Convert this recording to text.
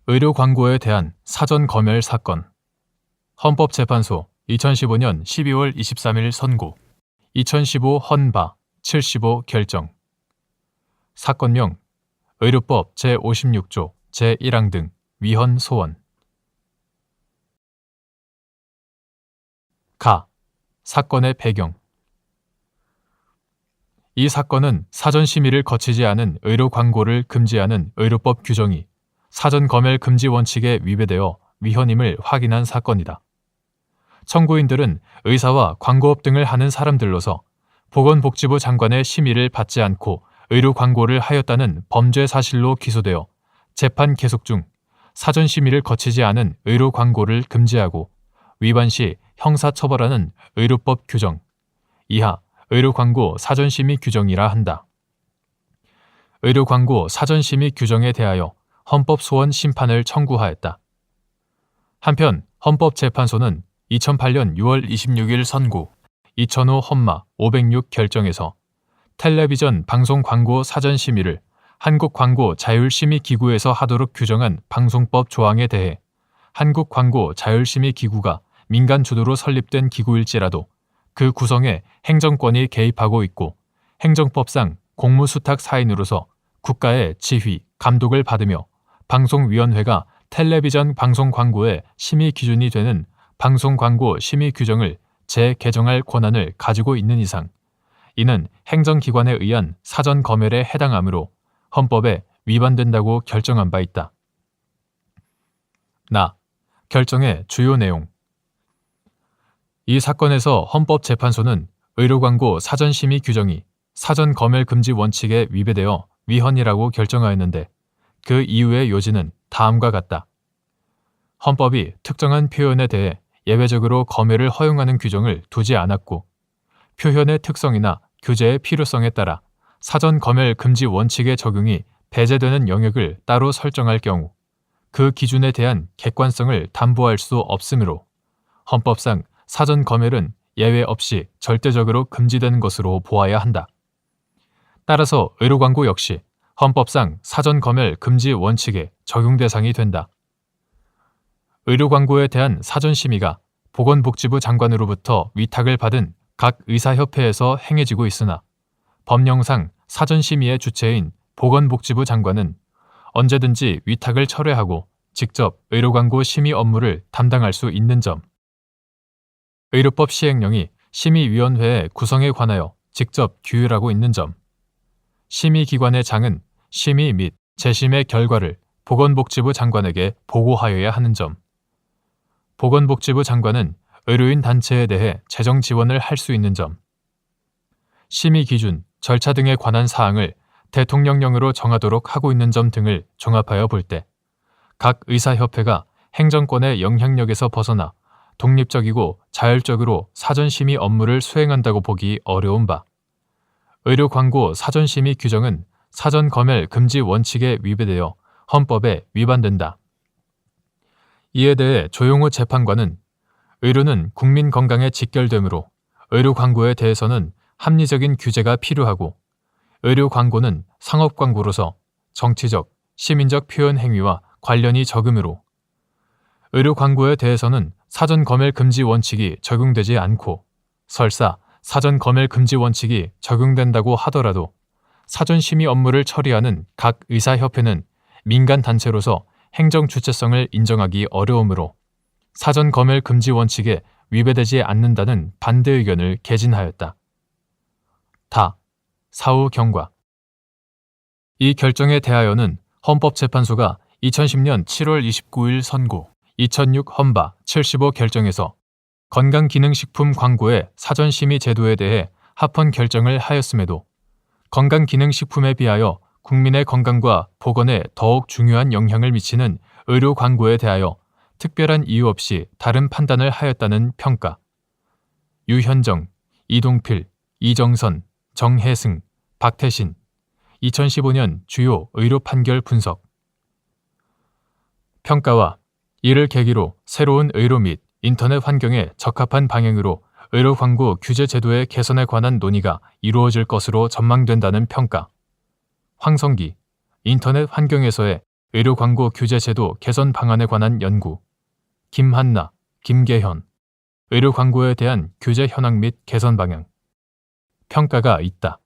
의료 광고에 대한 사전 검열 사건. 헌법재판소 2015년 12월 23일 선고. 2015 헌바 75 결정. 사건명 의료법 제56조 제1항 등 위헌 소원. 사건의 배경. 이 사건은 사전 심의를 거치지 않은 의료 광고를 금지하는 의료법 규정이 사전 검열 금지 원칙에 위배되어 위헌임을 확인한 사건이다. 청구인들은 의사와 광고업 등을 하는 사람들로서 보건복지부 장관의 심의를 받지 않고 의료 광고를 하였다는 범죄 사실로 기소되어 재판 계속 중 사전 심의를 거치지 않은 의료 광고를 금지하고 위반 시 형사처벌하는 의료법 규정 이하 의료 광고 사전 심의 규정이라 한다. 의료 광고 사전 심의 규정에 대하여 헌법 소원 심판을 청구하였다. 한편 헌법재판소는 2008년 6월 26일 선고, 2005 헌마 506 결정에서 텔레비전 방송 광고 사전 심의를 한국광고자율심의기구에서 하도록 규정한 방송법 조항에 대해 한국광고자율심의기구가 민간 주도로 설립된 기구일지라도 그 구성에 행정권이 개입하고 있고 행정법상 공무수탁 사인으로서 국가의 지휘, 감독을 받으며 방송위원회가 텔레비전 방송 광고의 심의 기준이 되는 방송광고 심의 규정을 재개정할 권한을 가지고 있는 이상 이는 행정기관에 의한 사전 검열에 해당하므로 헌법에 위반된다고 결정한 바 있다. 결정의 주요 내용. 이 사건에서 헌법재판소는 의료광고 사전심의 규정이 사전 검열 금지 원칙에 위배되어 위헌이라고 결정하였는데 그 이유의 요지는 다음과 같다. 헌법이 특정한 표현에 대해 예외적으로 검열을 허용하는 규정을 두지 않았고 표현의 특성이나 규제의 필요성에 따라 사전 검열 금지 원칙의 적용이 배제되는 영역을 따로 설정할 경우 그 기준에 대한 객관성을 담보할 수 없으므로 헌법상 사전 검열은 예외 없이 절대적으로 금지되는 것으로 보아야 한다. 따라서 의료광고 역시 헌법상 사전 검열 금지 원칙의 적용 대상이 된다. 의료광고에 대한 사전 심의가 보건복지부 장관으로부터 위탁을 받은 각 의사협회에서 행해지고 있으나 법령상 사전 심의의 주체인 보건복지부 장관은 언제든지 위탁을 철회하고 직접 의료광고 심의 업무를 담당할 수 있는 점. 의료법 시행령이 심의위원회의 구성에 관하여 직접 규율하고 있는 점. 심의기관의 장은 심의 및 재심의 결과를 보건복지부 장관에게 보고하여야 하는 점. 보건복지부 장관은 의료인 단체에 대해 재정 지원을 할 수 있는 점. 심의 기준, 절차 등에 관한 사항을 대통령령으로 정하도록 하고 있는 점 등을 종합하여 볼 때 각 의사협회가 행정권의 영향력에서 벗어나 독립적이고 자율적으로 사전심의 업무를 수행한다고 보기 어려운 바. 의료광고 사전심의 규정은 사전검열 금지 원칙에 위배되어 헌법에 위반된다. 이에 대해 조용호 재판관은 의료는 국민 건강에 직결되므로 의료광고에 대해서는 합리적인 규제가 필요하고 의료광고는 상업광고로서 정치적, 시민적 표현 행위와 관련이 적으므로 의료광고에 대해서는 사전검열 금지 원칙이 적용되지 않고 설사 사전검열 금지 원칙이 적용된다고 하더라도 사전심의 업무를 처리하는 각 의사협회는 민간단체로서 행정주체성을 인정하기 어려우므로 사전검열 금지 원칙에 위배되지 않는다는 반대 의견을 개진하였다. 사후 경과. 이 결정에 대하여는 헌법재판소가 2010년 7월 29일 선고, 2006 헌바 75 결정에서 건강기능식품 광고의 사전심의 제도에 대해 합헌 결정을 하였음에도 건강기능식품에 비하여 국민의 건강과 보건에 더욱 중요한 영향을 미치는 의료 광고에 대하여 특별한 이유 없이 다른 판단을 하였다는 평가. 유현정, 이동필, 이정선, 정혜승, 박태신 2015년 주요 의료 판결 분석. 평가와 이를 계기로 새로운 의료 및 인터넷 환경에 적합한 방향으로 의료 광고 규제 제도의 개선에 관한 논의가 이루어질 것으로 전망된다는 평가. 황성기, 인터넷 환경에서의 의료 광고 규제 제도 개선 방안에 관한 연구. 김한나, 김계현. 의료 광고에 대한 규제 현황 및 개선 방향. 평가가 있다.